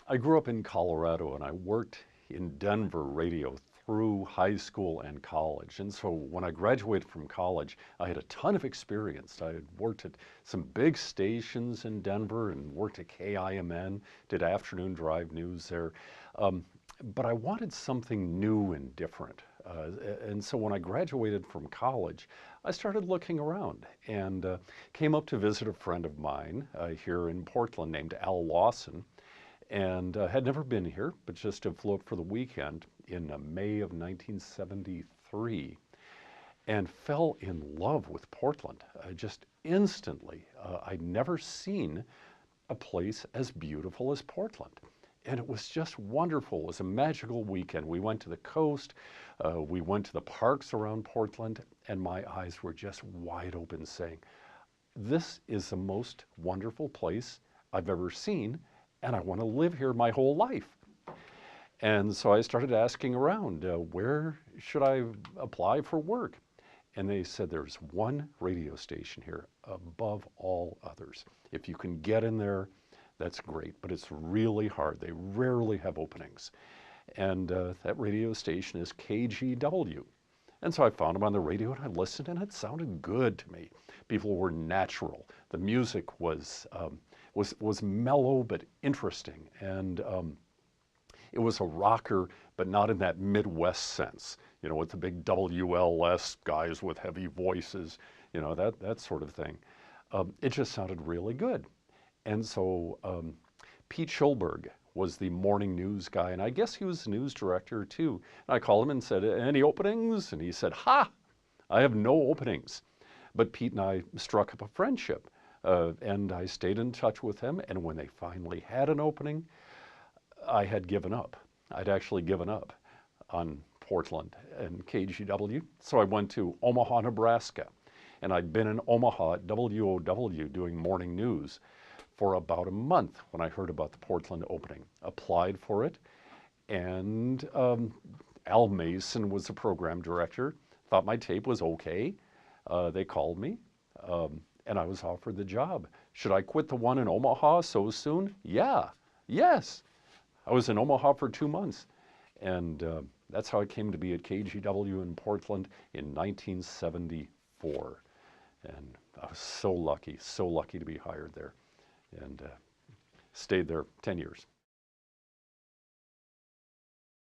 I grew up in Colorado and I worked in Denver radio through high school and college. And so when I graduated from college, I had a ton of experience. I had worked at some big stations in Denver and worked at KIMN, did afternoon drive news there. Um, but I wanted something new and different. And so when I graduated from college, I started looking around and came up to visit a friend of mine here in Portland named Al Lawson, and had never been here, but just flew up for the weekend in May of 1973 and fell in love with Portland just instantly. I'd never seen a place as beautiful as Portland. And it was just wonderful. It was a magical weekend. We went to the coast, we went to the parks around Portland, and my eyes were just wide open saying, this is the most wonderful place I've ever seen, and I want to live here my whole life. And so I started asking around, where should I apply for work? And they said there's one radio station here above all others. If you can get in there, that's great, but it's really hard. They rarely have openings. And that radio station is KGW. And so I found them on the radio and I listened and it sounded good to me. People were natural. The music was mellow but interesting. And it was a rocker, but not in that Midwest sense, you know, with the big WLS guys with heavy voices, you know, that sort of thing. It just sounded really good. And so Pete Schulberg was the morning news guy, and I guess he was the news director too. And I called him and said, any openings? And he said, ha, I have no openings. But Pete and I struck up a friendship, and I stayed in touch with him. And when they finally had an opening, I had given up. I'd actually given up on Portland and KGW. So I went to Omaha, Nebraska. And I'd been in Omaha at WOW doing morning news for about a month when I heard about the Portland opening. Applied for it, and Al Mason was the program director, thought my tape was okay. They called me, and I was offered the job. Should I quit the one in Omaha so soon? Yeah, yes. I was in Omaha for 2 months, and that's how I came to be at KGW in Portland in 1974. And I was so lucky to be hired there, and stayed there 10 years.